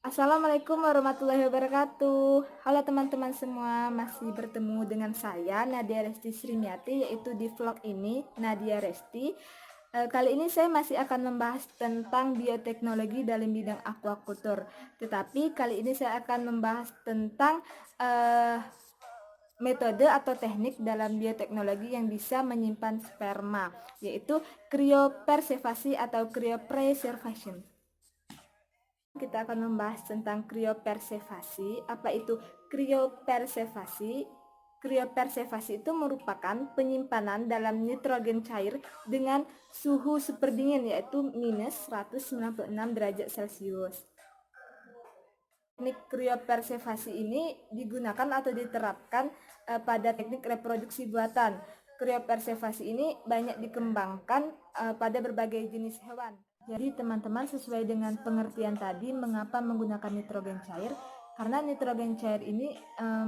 Assalamualaikum warahmatullahi wabarakatuh. Halo teman-teman semua, masih bertemu dengan saya Nadia Resti Srimiati, yaitu di vlog ini Nadia Resti. Kali ini saya masih akan membahas tentang bioteknologi dalam bidang aquaculture. Tetapi kali ini saya akan membahas tentang metode atau teknik dalam bioteknologi yang bisa menyimpan sperma, yaitu cryopreservasi atau cryopreservation. Kita akan membahas tentang cryopreservasi. Apa itu cryopreservasi? Cryopreservasi itu merupakan penyimpanan dalam nitrogen cair dengan suhu super dingin, yaitu minus 196 derajat Celcius. Teknik cryopreservasi ini digunakan atau diterapkan pada teknik reproduksi buatan. Cryopreservasi ini banyak dikembangkan pada berbagai jenis hewan. Jadi teman-teman, sesuai dengan pengertian tadi, mengapa menggunakan nitrogen cair? Karena nitrogen cair ini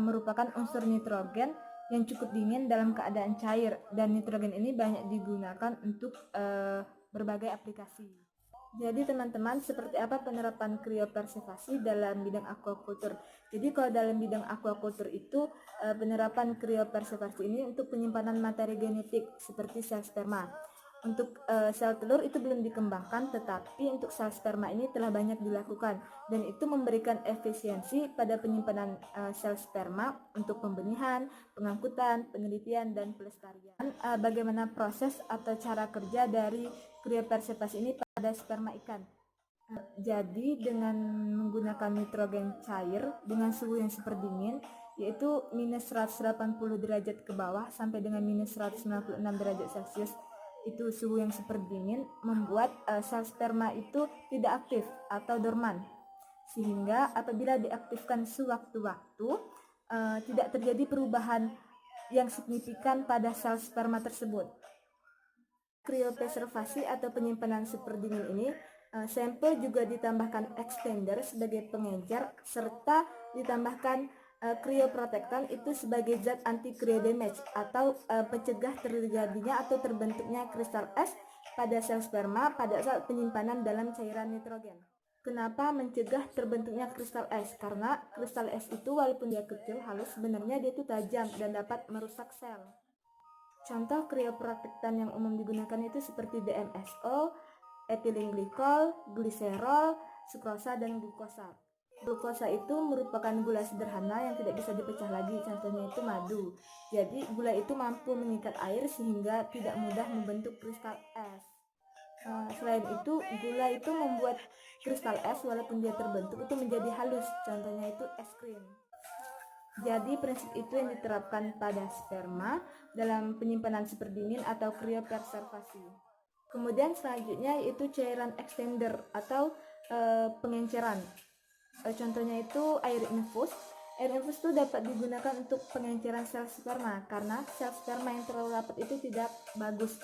merupakan unsur nitrogen yang cukup dingin dalam keadaan cair, dan nitrogen ini banyak digunakan untuk berbagai aplikasi. Jadi teman-teman, seperti apa penerapan cryopreservasi dalam bidang aquaculture? Jadi kalau dalam bidang aquaculture itu penerapan cryopreservasi ini untuk penyimpanan materi genetik seperti sel sperma. Untuk sel telur itu belum dikembangkan, tetapi untuk sel sperma ini telah banyak dilakukan, dan itu memberikan efisiensi pada penyimpanan sel sperma untuk pembenihan, pengangkutan, penelitian, dan pelestarian. Bagaimana proses atau cara kerja dari cryopreservasi ini pada sperma ikan? Jadi dengan menggunakan nitrogen cair dengan suhu yang super dingin, yaitu minus 180 derajat ke bawah sampai dengan minus 196 derajat Celcius, itu suhu yang super dingin membuat sel sperma itu tidak aktif atau dorman, sehingga apabila diaktifkan sewaktu-waktu tidak terjadi perubahan yang signifikan pada sel sperma tersebut. Cryopreservasi atau penyimpanan super dingin ini, sampel juga ditambahkan extender sebagai pengencer serta ditambahkan cryoprotectant itu sebagai zat anti cryo damage atau pencegah terjadinya atau terbentuknya kristal es pada sel sperma pada saat penyimpanan dalam cairan nitrogen. Kenapa mencegah terbentuknya kristal es? Karena kristal es itu walaupun dia kecil halus, sebenarnya dia itu tajam dan dapat merusak sel. Contoh cryoprotectant yang umum digunakan itu seperti DMSO, ethylene glycol, gliserol, sukrosa, dan glukosa. Glukosa itu merupakan gula sederhana yang tidak bisa dipecah lagi, contohnya itu madu. Jadi gula itu mampu mengikat air sehingga tidak mudah membentuk kristal es. Selain itu, gula itu membuat kristal es walaupun dia terbentuk itu menjadi halus, contohnya itu es krim. Jadi prinsip itu yang diterapkan pada sperma dalam penyimpanan super dingin atau cryopreservasi. Kemudian selanjutnya yaitu cairan extender atau pengenceran. Contohnya itu air infus. Air infus itu dapat digunakan untuk pengenceran sel sperma karena sel sperma yang terlalu rapat itu tidak bagus.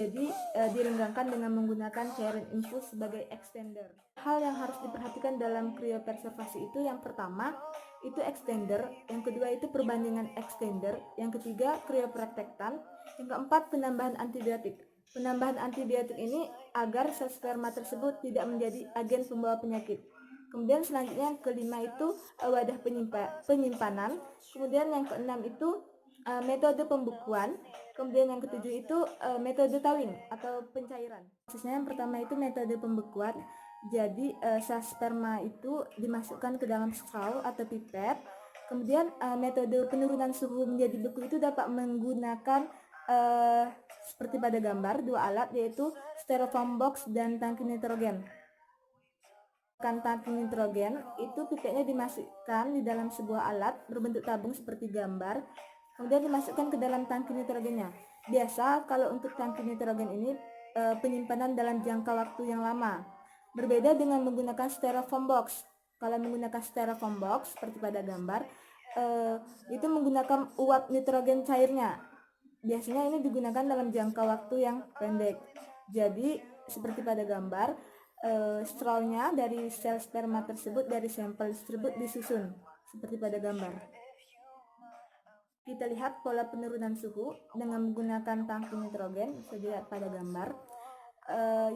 Jadi direnggangkan dengan menggunakan cairan infus sebagai extender. Hal yang harus diperhatikan dalam cryopreservasi itu yang pertama itu extender, yang kedua itu perbandingan extender, yang ketiga cryoprotectant, yang keempat penambahan antibiotik. Penambahan antibiotik ini agar sel sperma tersebut tidak menjadi agen pembawa penyakit. Kemudian selanjutnya yang kelima itu wadah penyimpanan. Kemudian yang keenam itu metode pembukuan. Kemudian yang ketujuh itu metode tawing atau pencairan. Prosesnya yang pertama itu metode pembekuan. Jadi sel sperma itu dimasukkan ke dalam straw atau pipet. Kemudian metode penurunan suhu menjadi beku itu dapat menggunakan seperti pada gambar dua alat, yaitu styrofoam box dan tangki nitrogen. Tangki nitrogen itu pipetnya dimasukkan di dalam sebuah alat berbentuk tabung seperti gambar, kemudian dimasukkan ke dalam tangki nitrogennya. Biasa kalau untuk tangki nitrogen ini penyimpanan dalam jangka waktu yang lama. Berbeda dengan menggunakan styrofoam box. Kalau menggunakan styrofoam box seperti pada gambar, itu menggunakan uap nitrogen cairnya. Biasanya ini digunakan dalam jangka waktu yang pendek. Jadi seperti pada gambar, strawnya dari sel sperma tersebut, dari sampel tersebut disusun seperti pada gambar. Kita lihat pola penurunan suhu dengan menggunakan tangki nitrogen, bisa dilihat pada gambar.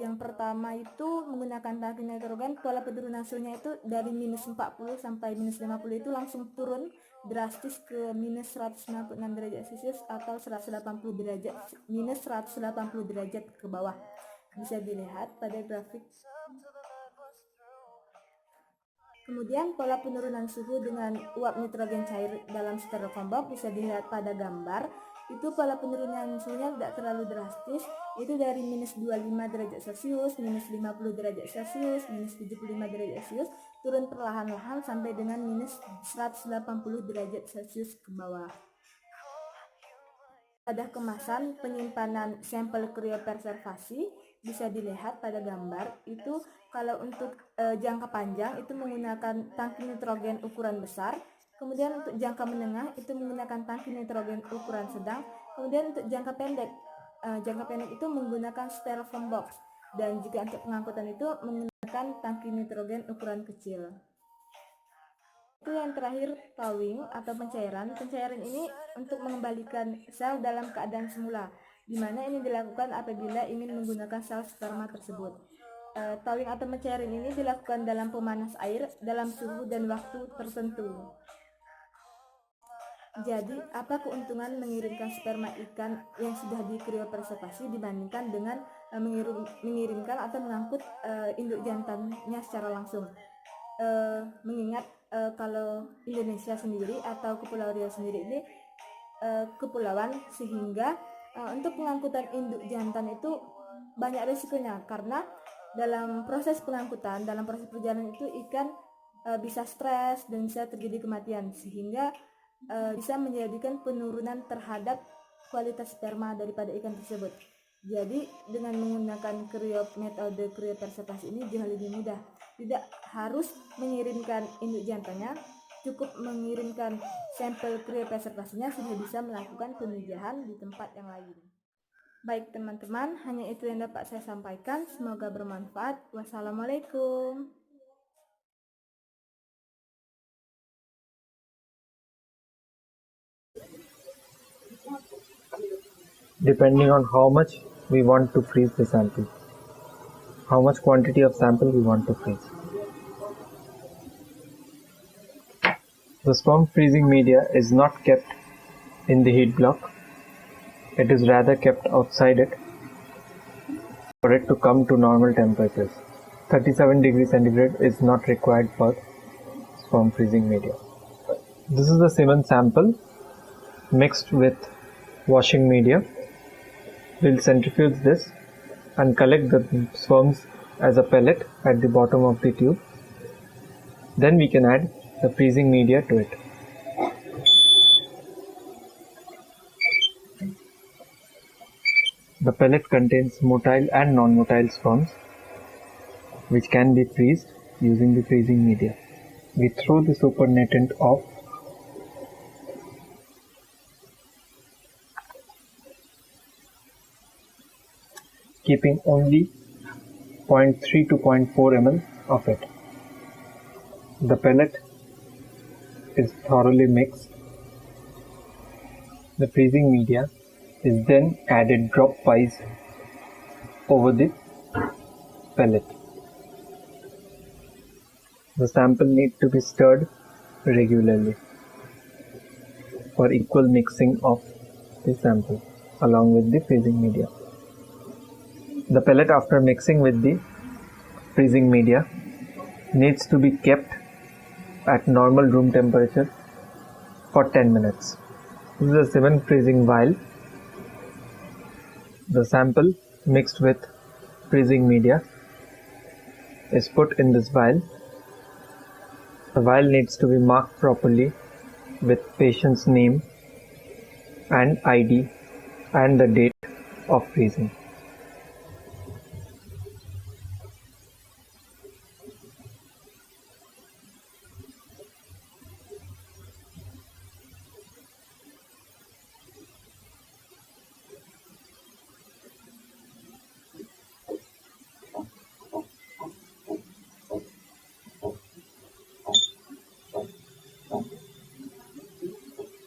Yang pertama itu menggunakan tangki nitrogen, pola penurunan suhunya itu dari minus 40 sampai minus 50 itu langsung turun drastis ke minus 196 derajat Celcius atau 180 derajat, minus 180 derajat ke bawah. Bisa dilihat pada grafik. Kemudian pola penurunan suhu dengan uap nitrogen cair dalam styrofoam box bisa dilihat pada gambar. Itu pola penurunan suhunya tidak terlalu drastis, itu dari minus 25 derajat Celcius, minus 50 derajat Celcius, minus 75 derajat Celcius, turun perlahan-lahan sampai dengan minus 180 derajat Celcius ke bawah. Pada kemasan penyimpanan sampel kriopreservasi bisa dilihat pada gambar. Itu kalau untuk jangka panjang itu menggunakan tangki nitrogen ukuran besar. Kemudian untuk jangka menengah itu menggunakan tangki nitrogen ukuran sedang. Kemudian untuk jangka pendek itu menggunakan styrofoam box. Dan juga untuk pengangkutan itu menggunakan tangki nitrogen ukuran kecil. Itu yang terakhir, thawing atau pencairan. Pencairan ini untuk mengembalikan sel dalam keadaan semula, di mana ini dilakukan apabila ingin menggunakan sel sperma tersebut. Thawing atau pencairan ini dilakukan dalam pemanas air dalam suhu dan waktu tertentu. Jadi, apa keuntungan mengirimkan sperma ikan yang sudah dikriopreservasi dibandingkan dengan mengirimkan atau mengangkut induk jantannya secara langsung? Mengingat kalau Indonesia sendiri atau Kepulauan Riau sendiri ini kepulauan, sehingga untuk pengangkutan induk jantan itu banyak risikonya, karena dalam proses pengangkutan, dalam proses perjalanan itu ikan bisa stres dan bisa terjadi kematian, sehingga bisa menjadikan penurunan terhadap kualitas sperma daripada ikan tersebut. Jadi dengan menggunakan metode kriopreservasi ini jauh lebih mudah. Tidak harus mengirimkan induk jantannya, cukup mengirimkan sampel kriopreservasinya sudah bisa melakukan pemijahan di tempat yang lain. Baik teman-teman, hanya itu yang dapat saya sampaikan. Semoga bermanfaat. Wassalamualaikum. Depending on how much we want to freeze the sample, how much quantity of sample we want to freeze. The sperm freezing media is not kept in the heat block, it is rather kept outside it for it to come to normal temperatures. 37 degrees centigrade is not required for sperm freezing media. This is the semen sample mixed with washing media. We'll centrifuge this and collect the sperms as a pellet at the bottom of the tube. Then we can add the freezing media to it. The pellet contains motile and non-motile sperms which can be freezed using the freezing media. We throw the supernatant off. Keeping only 0.3 to 0.4 ml of it. The pellet is thoroughly mixed. The freezing media is then added drop-wise over the pellet. The sample needs to be stirred regularly for equal mixing of the sample along with the freezing media. The pellet, after mixing with the freezing media, needs to be kept at normal room temperature for 10 minutes. This is a semen freezing vial. The sample mixed with freezing media is put in this vial. The vial needs to be marked properly with patient's name and ID and the date of freezing.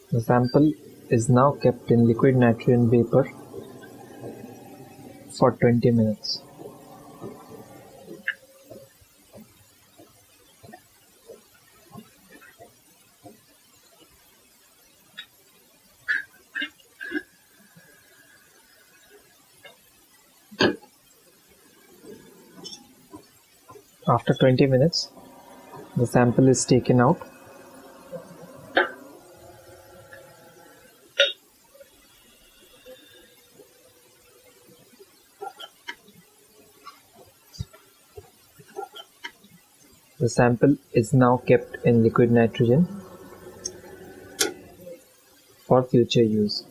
The sample is now kept in liquid nitrogen vapor for 20 minutes. After 20 minutes, the sample is taken out. The sample is now kept in liquid nitrogen for future use.